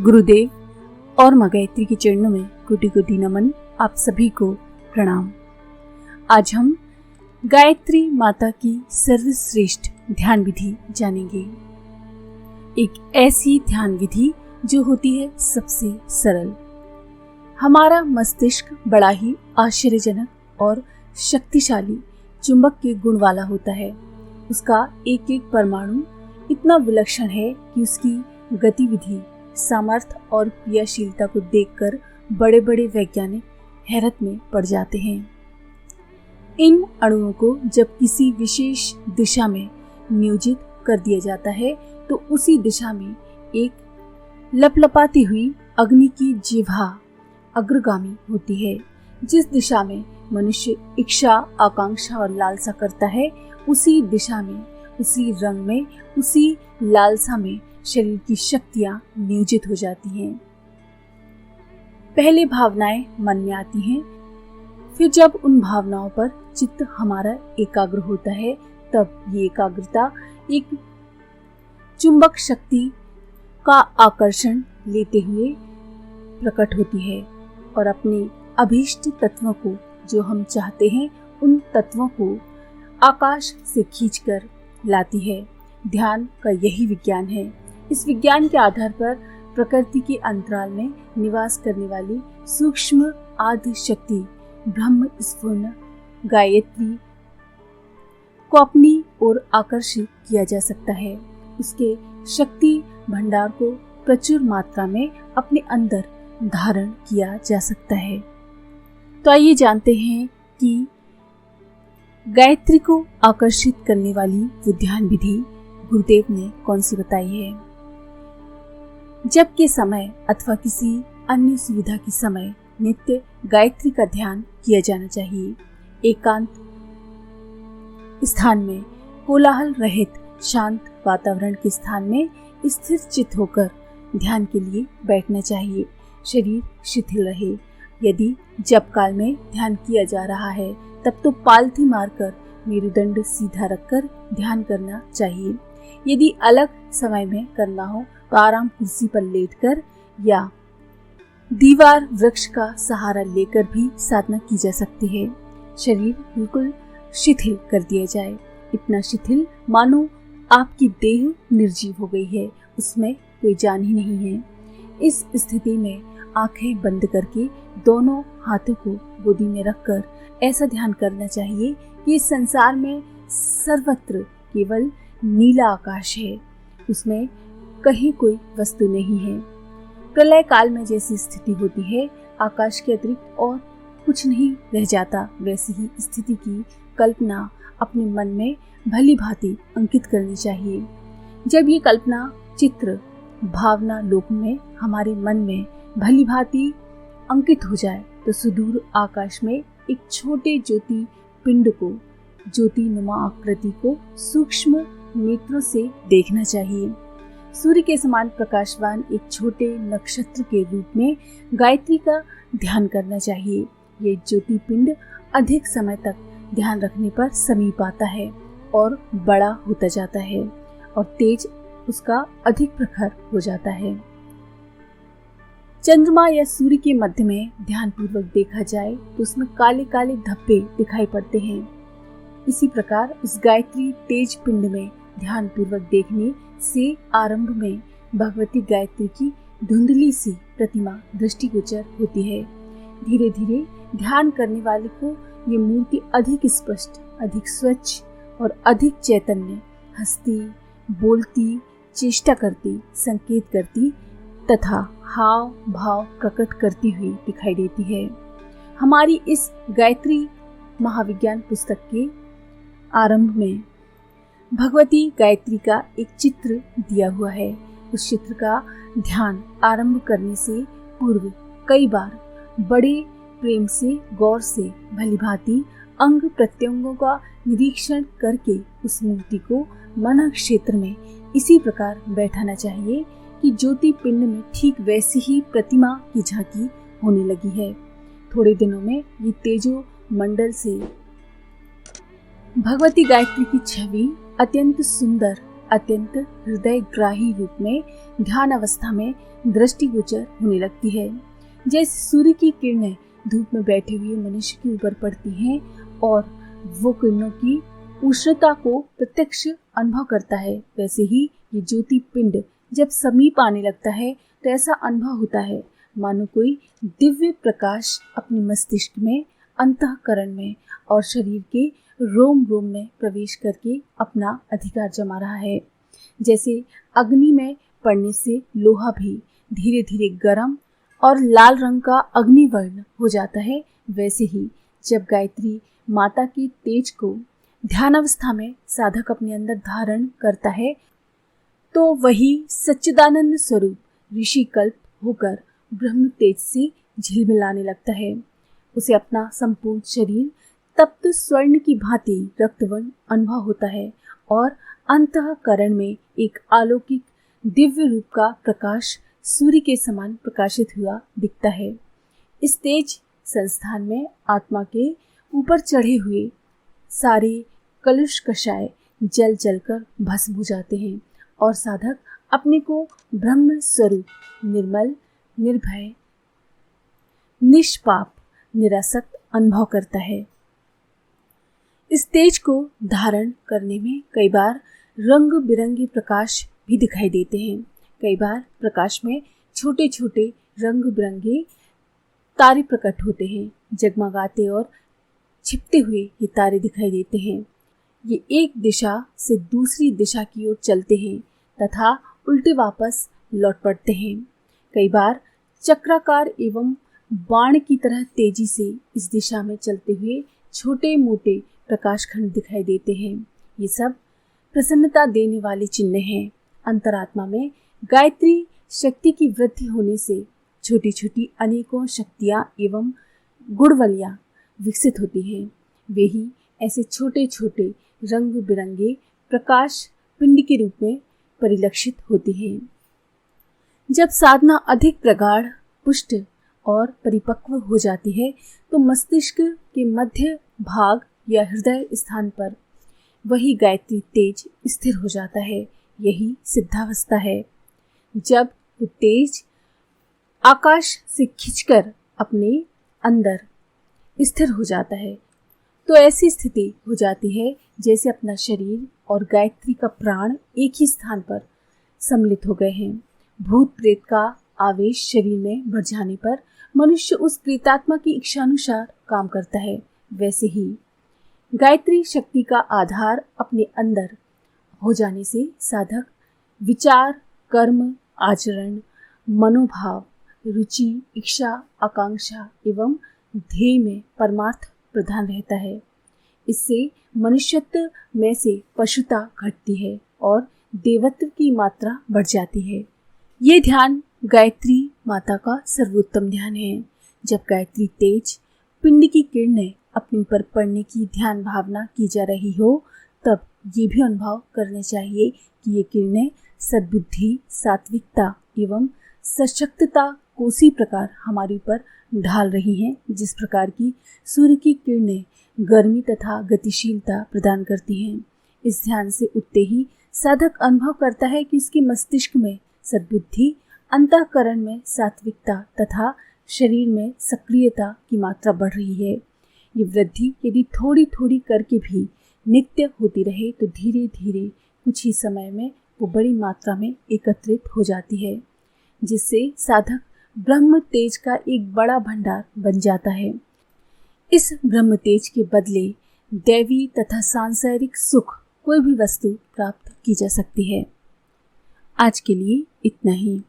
गुरुदेव और मां गायत्री के चरणों में कोटि कोटि नमन। आप सभी को प्रणाम। आज हम गायत्री माता की सर्वश्रेष्ठ ध्यान विधि जानेंगे। एक ऐसी ध्यान विधि जो होती है सबसे सरल। हमारा मस्तिष्क बड़ा ही आश्चर्यजनक और शक्तिशाली चुंबक के गुण वाला होता है। उसका एक एक परमाणु इतना विलक्षण है कि उसकी गतिविधि, सामर्थ्य और क्रियाशीलता को देखकर बड़े बड़े वैज्ञानिक हैरत में पड़ जाते हैं। इन अणुओं को जब किसी विशेष दिशा में नियोजित कर दिया जाता है तो उसी दिशा में एक लपलपाती हुई अग्नि की जिह्वा अग्रगामी होती है। जिस दिशा में मनुष्य इच्छा, आकांक्षा और लालसा करता है, उसी दिशा में, उसी रंग में, उसी लालसा में शरीर की शक्तियां नियोजित हो जाती हैं। पहले भावनाएं मन में आती हैं, फिर जब उन भावनाओं पर चित्त हमारा एकाग्र होता है, तब ये एकाग्रता एक चुंबक शक्ति का आकर्षण लेते हुए प्रकट होती है और अपने अभीष्ट तत्वों को, जो हम चाहते हैं, उन तत्वों को आकाश से खींचकर लाती है। ध्यान का यही विज्ञान है। इस विज्ञान के आधार पर प्रकृति के अंतराल में निवास करने वाली सूक्ष्म आदि शक्ति ब्रह्म स्फुरण गायत्री को अपनी ओर आकर्षित किया जा सकता है। उसके शक्ति भंडार को प्रचुर मात्रा में अपने अंदर धारण किया जा सकता है। तो आइए जानते हैं कि गायत्री को आकर्षित करने वाली वो ध्यान विधि गुरुदेव ने कौन सी बताई है। जब के समय अथवा किसी अन्य सुविधा के समय नित्य गायत्री का ध्यान किया जाना चाहिए। एकांत स्थान में, कोलाहल रहित शांत वातावरण के स्थान में स्थिर चित्त होकर ध्यान के लिए बैठना चाहिए। शरीर शिथिल रहे। यदि जप काल में ध्यान किया जा रहा है तब तो पालथी मारकर मेरुदंड सीधा रखकर ध्यान करना चाहिए। यदि अलग समय में करना हो तो आराम कुर्सी पर लेटकर या दीवार वृक्ष का सहारा लेकर भी साधना की जा सकती है। शरीर बिल्कुल शिथिल कर दिया जाए, इतना शिथिल मानो आपकी देह निर्जीव हो गई है, उसमें कोई जान ही नहीं है। इस स्थिति में आंखें बंद करके दोनों हाथों को गोदी में रखकर ऐसा ध्यान करना चाहिए कि इस संसार में सर्वत्र केवल नीला आकाश है, उसमें कहीं कोई वस्तु नहीं है। प्रलय काल में जैसी स्थिति होती है, आकाश के अतिरिक्त और कुछ नहीं रह जाता, वैसी ही स्थिति की कल्पना अपने मन में भली भांति अंकित करनी चाहिए। जब ये कल्पना चित्र भावना लोक में हमारे मन में भली भांति अंकित हो जाए तो सुदूर आकाश में एक छोटे ज्योति पिंड को, ज्योतिनुमा आकृति को सूक्ष्म नेत्रों से देखना चाहिए। सूर्य के समान प्रकाशवान एक छोटे नक्षत्र के रूप में गायत्री का ध्यान करना चाहिए। ये ज्योति पिंड अधिक समय तक ध्यान रखने पर समीप आता है और बड़ा होता जाता है और तेज उसका अधिक प्रखर हो जाता है। चंद्रमा या सूर्य के मध्य में ध्यान पूर्वक देखा जाए तो उसमें काले काले धब्बे दिखाई पड़ते हैं। इसी प्रकार उस गायत्री तेज पिंड में ध्यान पूर्वक देखने से आरंभ में भगवती गायत्री की धुंधली सी प्रतिमा दृष्टिगोचर होती है। धीरे धीरे ध्यान करने वाले को ये मूर्ति अधिक स्पष्ट, अधिक स्वच्छ और अधिक चैतन्य, हंसती, बोलती, चेष्टा करती, संकेत करती तथा हाव भाव प्रकट करती हुई दिखाई देती है। हमारी इस गायत्री महाविज्ञान पुस्तक के आरंभ में भगवती गायत्री का एक चित्र दिया हुआ है। उस चित्र का ध्यान आरंभ करने से पूर्व कई बार बड़े प्रेम से, गौर से, भलीभांति अंग प्रत्यंगों का निरीक्षण करके उस मूर्ति को मन क्षेत्र में इसी प्रकार बैठाना चाहिए कि ज्योति पिंड में ठीक वैसी ही प्रतिमा की झांकी होने लगी है। थोड़े दिनों में ये तेजो मंडल से भगवती गायत्री की छवि अत्यंत सुंदर अत्यंत हृदयग्राही रूप में ध्यान अवस्था में दृष्टिगोचर होने लगती है। जैसे सूर्य की किरणें धूप में बैठे हुए मनुष्य के ऊपर पड़ती हैं और वो किरणों की उष्णता को प्रत्यक्ष अनुभव करता है, वैसे ही ये ज्योति पिंड जब समीप आने लगता है तो ऐसा अनुभव होता है मानो कोई दिव्य प्रकाश अपने मस्तिष्क में, अंतःकरण में और शरीर के रोम रोम में प्रवेश करके अपना अधिकार जमा रहा है। जैसे अग्नि में पड़ने से लोहा भी धीरे धीरे गर्म और लाल रंग का अग्निवर्ण हो जाता है, वैसे ही जब गायत्री माता के तेज को ध्यानावस्था में साधक अपने अंदर धारण करता है तो वही सच्चिदानंद स्वरूप ऋषि कल्प होकर ब्रह्म तेज से झिलमिलाने लगता है। उसे अपना संपूर्ण शरीर तप्त स्वर्ण की भांति रक्तवर्ण अनुभव होता है और अंतःकरण में एक अलौकिक दिव्य रूप का प्रकाश सूर्य के समान प्रकाशित हुआ दिखता है। इस तेज संस्थान में आत्मा के ऊपर चढ़े हुए सारे कलुष कषाय जल जलकर भस्म हो जाते हैं और साधक अपने को ब्रह्म स्वरूप निर्मल, निर्भय, निष्पाप, निरासक्त अनुभव करता है। इस तेज को धारण करने में कई बार रंग बिरंगे प्रकाश भी दिखाई देते हैं। कई बार प्रकाश में छोटे छोटे रंग बिरंगे तारे प्रकट होते हैं। जगमगाते और छिपते हुए ये तारे दिखाई देते हैं। ये एक दिशा से दूसरी दिशा की ओर चलते हैं तथा उल्टे वापस लौट पड़ते हैं। कई बार चक्राकार एवं बाण की तरह तेजी से इस दिशा में चलते हुए छोटे मोटे प्रकाश खंड दिखाई देते हैं। ये सब प्रसन्नता देने वाले चिन्ह हैं। अंतरात्मा में गायत्री शक्ति की वृद्धि होने से छोटी छोटी अनेकों शक्तियाँ एवं गुणवलियाँ विकसित होती हैं। वे ही ऐसे छोटे छोटे रंग बिरंगे प्रकाश पिंड के रूप में परिलक्षित होती हैं। जब साधना अधिक प्रगाढ़, पुष्ट और परिपक्व हो जाती है तो मस्तिष्क के मध्य भाग या हृदय स्थान पर वही गायत्री तेज स्थिर हो जाता है। यही सिद्धावस्था है। जब वो तेज आकाश से खिंचकर अपने अंदर स्थिर हो जाता है तो ऐसी स्थिति हो जाती है जैसे अपना शरीर और गायत्री का प्राण एक ही स्थान पर सम्मिलित हो गए हैं। भूत प्रेत का आवेश शरीर में बढ़ जाने पर मनुष्य उस प्रेतात्मा की इच्छानुसार काम करता है। वैसे ही गायत्री शक्ति का आधार अपने अंदर हो जाने से साधक विचार, कर्म, आचरण, मनोभाव, रुचि, इच्छा, आकांक्षा एवं ध्येय में परमार्थ प्रधान रहता है। इससे मनुष्यत्व में से पशुता घटती है और देवत्व की मात्रा बढ़ जाती है। ये ध्यान गायत्री माता का सर्वोत्तम ध्यान है। जब गायत्री तेज पिंड की किरणें अपने ऊपर पड़ने की ध्यान भावना की जा रही हो तब ये भी अनुभव करने चाहिए कि ये किरणें सद्बुद्धि, सात्विकता एवं सशक्तता को उसी प्रकार हमारे ऊपर ढाल रही हैं जिस प्रकार की सूर्य की किरणें गर्मी तथा गतिशीलता प्रदान करती हैं। इस ध्यान से उठते ही साधक अनुभव करता है कि उसके मस्तिष्क में सद्बुद्धि, अंतःकरण में सात्विकता तथा शरीर में सक्रियता की मात्रा बढ़ रही है। ये वृद्धि यदि थोड़ी थोड़ी करके भी नित्य होती रहे तो धीरे धीरे कुछ ही समय में वो बड़ी मात्रा में एकत्रित हो जाती है, जिससे साधक ब्रह्म तेज का एक बड़ा भंडार बन जाता है। इस ब्रह्म तेज के बदले दैवी तथा सांसारिक सुख कोई भी वस्तु प्राप्त की जा सकती है। आज के लिए इतना ही।